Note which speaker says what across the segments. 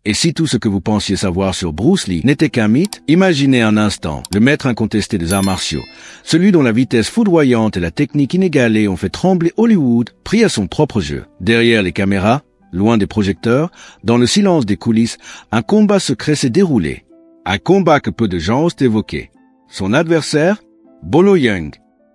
Speaker 1: Et si tout ce que vous pensiez savoir sur Bruce Lee n'était qu'un mythe, imaginez un instant le maître incontesté des arts martiaux, celui dont la vitesse foudroyante et la technique inégalée ont fait trembler Hollywood, pris à son propre jeu. Derrière les caméras, loin des projecteurs, dans le silence des coulisses, un combat secret s'est déroulé. Un combat que peu de gens osent évoquer. Son adversaire, Bolo Yeung,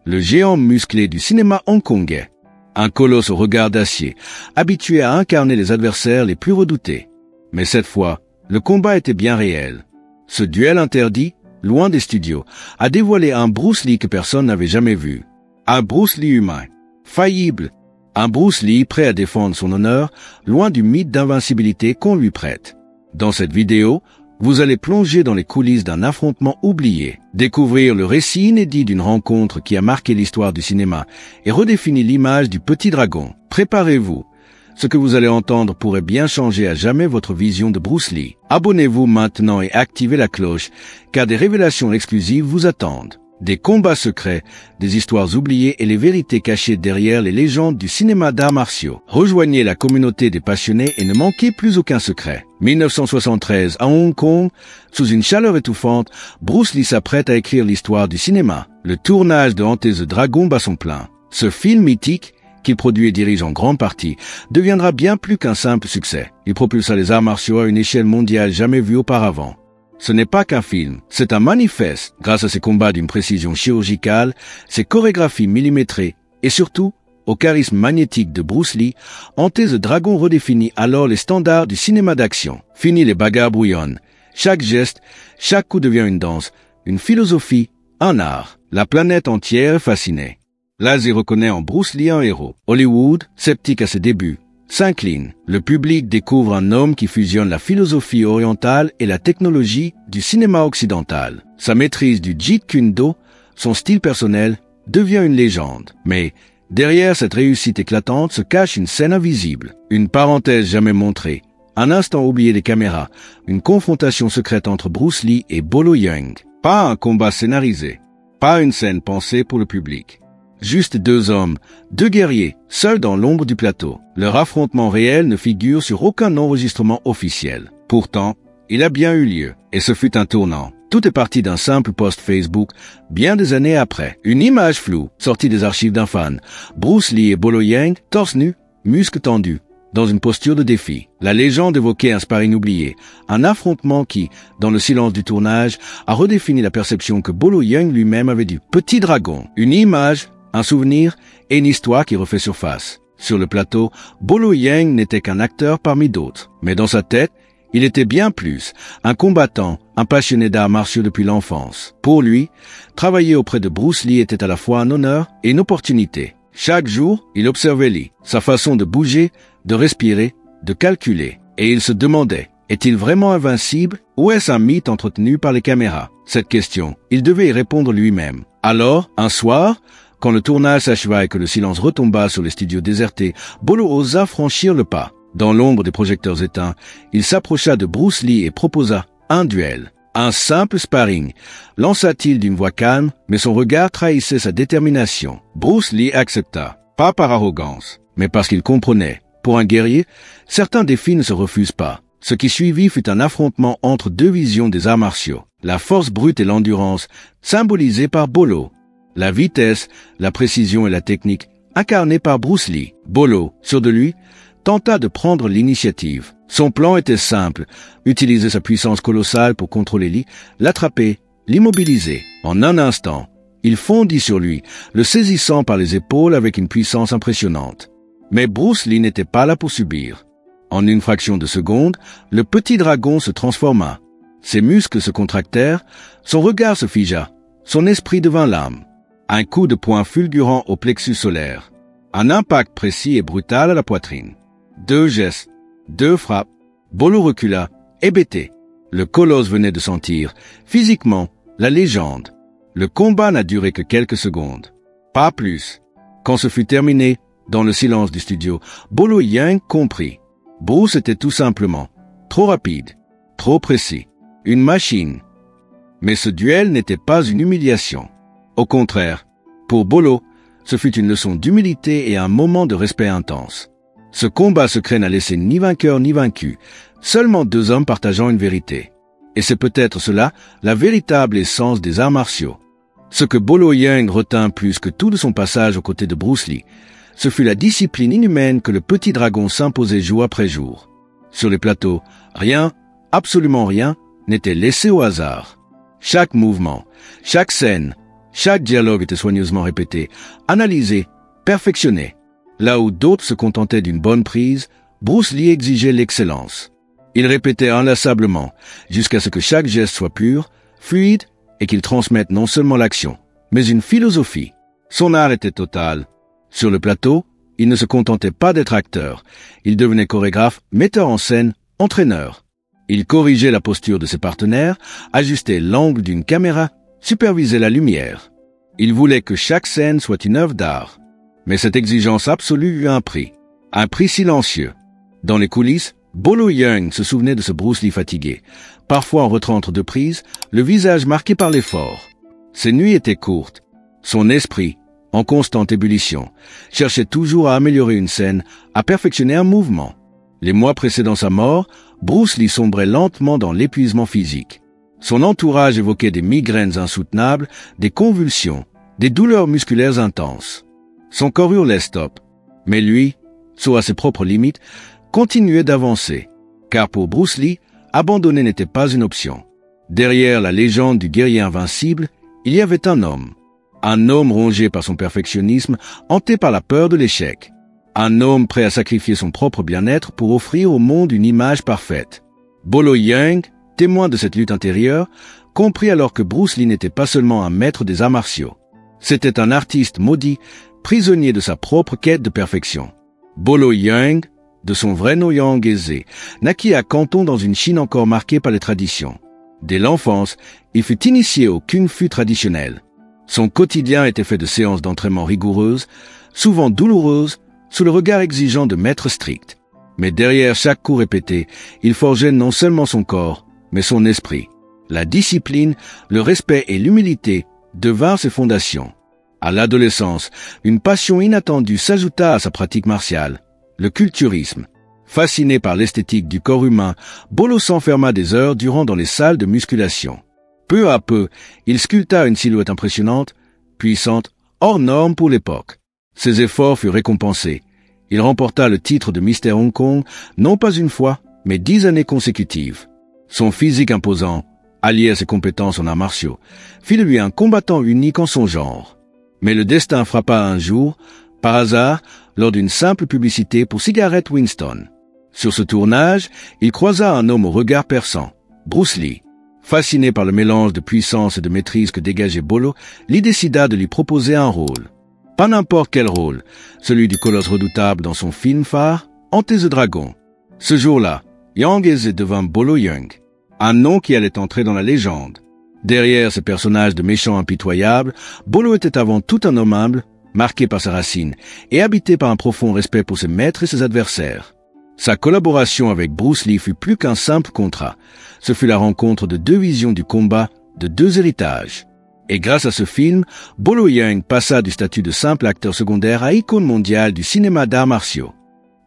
Speaker 1: le géant musclé du cinéma hongkongais. Un colosse au regard d'acier, habitué à incarner les adversaires les plus redoutés. Mais cette fois, le combat était bien réel. Ce duel interdit, loin des studios, a dévoilé un Bruce Lee que personne n'avait jamais vu. Un Bruce Lee humain, faillible. Un Bruce Lee prêt à défendre son honneur, loin du mythe d'invincibilité qu'on lui prête. Dans cette vidéo, vous allez plonger dans les coulisses d'un affrontement oublié, découvrir le récit inédit d'une rencontre qui a marqué l'histoire du cinéma et redéfini l'image du petit dragon. Préparez-vous. Ce que vous allez entendre pourrait bien changer à jamais votre vision de Bruce Lee. Abonnez-vous maintenant et activez la cloche, car des révélations exclusives vous attendent. Des combats secrets, des histoires oubliées et les vérités cachées derrière les légendes du cinéma d'arts martiaux. Rejoignez la communauté des passionnés et ne manquez plus aucun secret. 1973, à Hong Kong, sous une chaleur étouffante, Bruce Lee s'apprête à écrire l'histoire du cinéma. Le tournage de Enter the Dragon bat son plein. Ce film mythique, qu'il produit et dirige en grande partie, deviendra bien plus qu'un simple succès. Il propulsa les arts martiaux à une échelle mondiale jamais vue auparavant. Ce n'est pas qu'un film, c'est un manifeste, grâce à ses combats d'une précision chirurgicale, ses chorégraphies millimétrées et surtout, au charisme magnétique de Bruce Lee, Enter the Dragon redéfinit alors les standards du cinéma d'action. Fini les bagarres brouillonnes. Chaque geste, chaque coup devient une danse, une philosophie, un art. La planète entière est fascinée. L'Asie reconnaît en Bruce Lee un héros. Hollywood, sceptique à ses débuts, s'incline. Le public découvre un homme qui fusionne la philosophie orientale et la technologie du cinéma occidental. Sa maîtrise du Jeet Kune Do, son style personnel, devient une légende. Mais derrière cette réussite éclatante se cache une scène invisible, une parenthèse jamais montrée, un instant oublié des caméras, une confrontation secrète entre Bruce Lee et Bolo Yeung. Pas un combat scénarisé, pas une scène pensée pour le public. Juste deux hommes, deux guerriers, seuls dans l'ombre du plateau. Leur affrontement réel ne figure sur aucun enregistrement officiel. Pourtant, il a bien eu lieu, et ce fut un tournant. Tout est parti d'un simple post Facebook, bien des années après. Une image floue, sortie des archives d'un fan. Bruce Lee et Bolo Yeung, torse nu, muscles tendus, dans une posture de défi. La légende évoquait un sparring oublié, un affrontement qui, dans le silence du tournage, a redéfini la perception que Bolo Yeung lui-même avait du petit dragon. Une image, un souvenir et une histoire qui refait surface. Sur le plateau, Bolo Yeung n'était qu'un acteur parmi d'autres. Mais dans sa tête, il était bien plus, un combattant, un passionné d'arts martiaux depuis l'enfance. Pour lui, travailler auprès de Bruce Lee était à la fois un honneur et une opportunité. Chaque jour, il observait Lee, sa façon de bouger, de respirer, de calculer. Et il se demandait, est-il vraiment invincible ou est-ce un mythe entretenu par les caméras? Cette question, il devait y répondre lui-même. Alors, un soir, quand le tournage s'acheva et que le silence retomba sur les studios désertés, Bolo osa franchir le pas. Dans l'ombre des projecteurs éteints, il s'approcha de Bruce Lee et proposa un duel. Un simple sparring, lança-t-il d'une voix calme, mais son regard trahissait sa détermination. Bruce Lee accepta, pas par arrogance, mais parce qu'il comprenait. Pour un guerrier, certains défis ne se refusent pas. Ce qui suivit fut un affrontement entre deux visions des arts martiaux. La force brute et l'endurance, symbolisées par Bolo. La vitesse, la précision et la technique, incarnées par Bruce Lee. Bolo, sûr de lui, tenta de prendre l'initiative. Son plan était simple, utiliser sa puissance colossale pour contrôler Lee, l'attraper, l'immobiliser. En un instant, il fondit sur lui, le saisissant par les épaules avec une puissance impressionnante. Mais Bruce Lee n'était pas là pour subir. En une fraction de seconde, le petit dragon se transforma. Ses muscles se contractèrent, son regard se figea, son esprit devint lame. Un coup de poing fulgurant au plexus solaire. Un impact précis et brutal à la poitrine. Deux gestes, deux frappes. Bolo recula, hébété. Le colosse venait de sentir, physiquement, la légende. Le combat n'a duré que quelques secondes. Pas plus. Quand ce fut terminé, dans le silence du studio, Bolo Yeung comprit. Bruce était tout simplement trop rapide, trop précis. Une machine. Mais ce duel n'était pas une humiliation. Au contraire, pour Bolo, ce fut une leçon d'humilité et un moment de respect intense. Ce combat secret n'a laissé ni vainqueur ni vaincu, Seulement deux hommes partageant une vérité. Et c'est peut-être cela, la véritable essence des arts martiaux. Ce que Bolo Yeung retint plus que tout de son passage aux côtés de Bruce Lee, ce fut la discipline inhumaine que le petit dragon s'imposait jour après jour. Sur les plateaux, rien, absolument rien, n'était laissé au hasard. Chaque mouvement, chaque scène, chaque dialogue était soigneusement répété, analysé, perfectionné. Là où d'autres se contentaient d'une bonne prise, Bruce Lee exigeait l'excellence. Il répétait inlassablement, jusqu'à ce que chaque geste soit pur, fluide, et qu'il transmette non seulement l'action, mais une philosophie. Son art était total. Sur le plateau, il ne se contentait pas d'être acteur. Il devenait chorégraphe, metteur en scène, entraîneur. Il corrigeait la posture de ses partenaires, ajustait l'angle d'une caméra, supervisait la lumière. Il voulait que chaque scène soit une œuvre d'art. Mais cette exigence absolue eut un prix silencieux. Dans les coulisses, Bolo Yeung se souvenait de ce Bruce Lee fatigué, parfois en retrait entre deux prises, le visage marqué par l'effort. Ses nuits étaient courtes. Son esprit, en constante ébullition, cherchait toujours à améliorer une scène, à perfectionner un mouvement. Les mois précédant sa mort, Bruce Lee sombrait lentement dans l'épuisement physique. Son entourage évoquait des migraines insoutenables, des convulsions, des douleurs musculaires intenses. Son corps hurlait stop, mais lui, saut à ses propres limites, continuait d'avancer, car pour Bruce Lee, abandonner n'était pas une option. Derrière la légende du guerrier invincible, il y avait un homme rongé par son perfectionnisme, hanté par la peur de l'échec. Un homme prêt à sacrifier son propre bien-être pour offrir au monde une image parfaite. Bolo Yeung, témoin de cette lutte intérieure, comprit alors que Bruce Lee n'était pas seulement un maître des arts martiaux. C'était un artiste maudit, prisonnier de sa propre quête de perfection. Bolo Yeung, de son vrai nom Yang Eze, naquit à Canton dans une Chine encore marquée par les traditions. Dès l'enfance, il fut initié au kung-fu traditionnel. Son quotidien était fait de séances d'entraînement rigoureuses, souvent douloureuses, sous le regard exigeant de maîtres stricts. Mais derrière chaque coup répété, il forgeait non seulement son corps, mais son esprit. La discipline, le respect et l'humilité devinrent ses fondations. À l'adolescence, une passion inattendue s'ajouta à sa pratique martiale, le culturisme. Fasciné par l'esthétique du corps humain, Bolo s'enferma des heures durant dans les salles de musculation. Peu à peu, il sculpta une silhouette impressionnante, puissante, hors norme pour l'époque. Ses efforts furent récompensés. Il remporta le titre de Mister Hong Kong, non pas une fois, mais 10 années consécutives. Son physique imposant, allié à ses compétences en arts martiaux, fit de lui un combattant unique en son genre. Mais le destin frappa un jour, par hasard, lors d'une simple publicité pour cigarettes Winston. Sur ce tournage, il croisa un homme au regard perçant, Bruce Lee. Fasciné par le mélange de puissance et de maîtrise que dégageait Bolo, Lee décida de lui proposer un rôle. Pas n'importe quel rôle, celui du colosse redoutable dans son film phare, Enter the Dragon. Ce jour-là, Yang Eze devint Bolo Yeung, un nom qui allait entrer dans la légende. Derrière ce personnage de méchant impitoyable, Bolo était avant tout un homme humble, marqué par sa racine et habité par un profond respect pour ses maîtres et ses adversaires. Sa collaboration avec Bruce Lee fut plus qu'un simple contrat. Ce fut la rencontre de deux visions du combat, de deux héritages. Et grâce à ce film, Bolo Yeung passa du statut de simple acteur secondaire à icône mondiale du cinéma d'arts martiaux.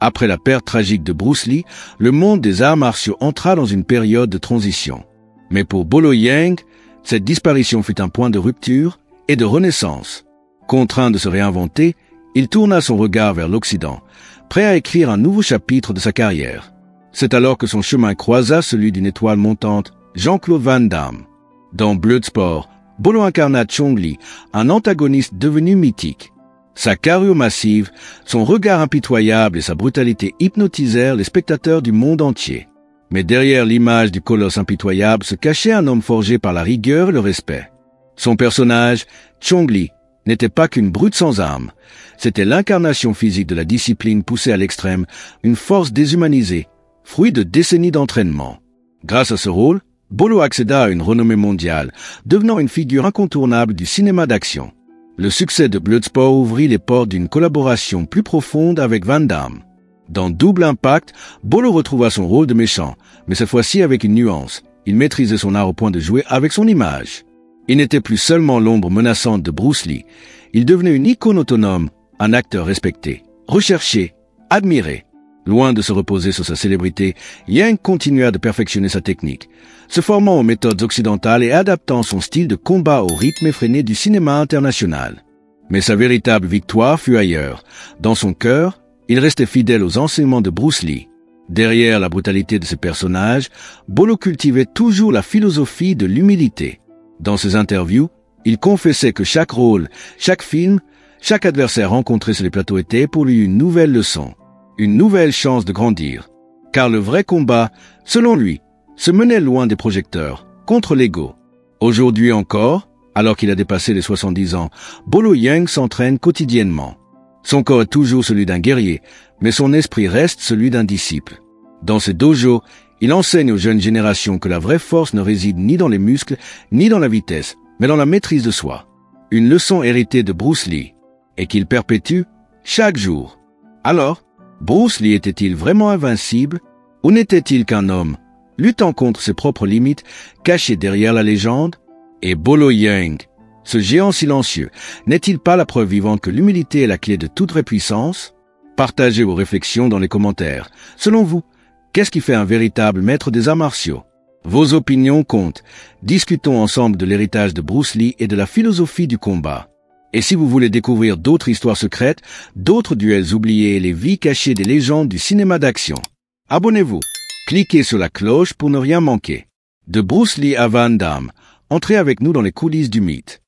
Speaker 1: Après la perte tragique de Bruce Lee, le monde des arts martiaux entra dans une période de transition. Mais pour Bolo Yeung, cette disparition fut un point de rupture et de renaissance. Contraint de se réinventer, il tourna son regard vers l'Occident, prêt à écrire un nouveau chapitre de sa carrière. C'est alors que son chemin croisa celui d'une étoile montante, Jean-Claude Van Damme. Dans Bloodsport, Bolo incarna Chong Li, un antagoniste devenu mythique. Sa carrure massive, son regard impitoyable et sa brutalité hypnotisèrent les spectateurs du monde entier. Mais derrière l'image du colosse impitoyable se cachait un homme forgé par la rigueur et le respect. Son personnage, Chong Li, n'était pas qu'une brute sans âme. C'était l'incarnation physique de la discipline poussée à l'extrême, une force déshumanisée, fruit de décennies d'entraînement. Grâce à ce rôle, Bolo accéda à une renommée mondiale, devenant une figure incontournable du cinéma d'action. Le succès de Bloodsport ouvrit les portes d'une collaboration plus profonde avec Van Damme. Dans Double Impact, Bolo retrouva son rôle de méchant, mais cette fois-ci avec une nuance. Il maîtrisait son art au point de jouer avec son image. Il n'était plus seulement l'ombre menaçante de Bruce Lee. Il devenait une icône autonome, un acteur respecté, recherché, admiré. Loin de se reposer sur sa célébrité, Yang continua de perfectionner sa technique, se formant aux méthodes occidentales et adaptant son style de combat au rythme effréné du cinéma international. Mais sa véritable victoire fut ailleurs. Dans son cœur, il restait fidèle aux enseignements de Bruce Lee. Derrière la brutalité de ses personnages, Bolo cultivait toujours la philosophie de l'humilité. Dans ses interviews, il confessait que chaque rôle, chaque film, chaque adversaire rencontré sur les plateaux était pour lui une nouvelle leçon, une nouvelle chance de grandir. Car le vrai combat, selon lui, se menait loin des projecteurs, contre l'ego. Aujourd'hui encore, alors qu'il a dépassé les 70 ans, Bolo Yeung s'entraîne quotidiennement. Son corps est toujours celui d'un guerrier, mais son esprit reste celui d'un disciple. Dans ses dojos, il enseigne aux jeunes générations que la vraie force ne réside ni dans les muscles, ni dans la vitesse, mais dans la maîtrise de soi. Une leçon héritée de Bruce Lee, et qu'il perpétue chaque jour. Alors, Bruce Lee était-il vraiment invincible, ou n'était-il qu'un homme, luttant contre ses propres limites, caché derrière la légende? Et Bolo Yeung, ce géant silencieux, n'est-il pas la preuve vivante que l'humilité est la clé de toute vraie puissance? Partagez vos réflexions dans les commentaires. Selon vous, qu'est-ce qui fait un véritable maître des arts martiaux? Vos opinions comptent. Discutons ensemble de l'héritage de Bruce Lee et de la philosophie du combat. Et si vous voulez découvrir d'autres histoires secrètes, d'autres duels oubliés et les vies cachées des légendes du cinéma d'action, abonnez-vous. Cliquez sur la cloche pour ne rien manquer. De Bruce Lee à Van Damme, entrez avec nous dans les coulisses du mythe.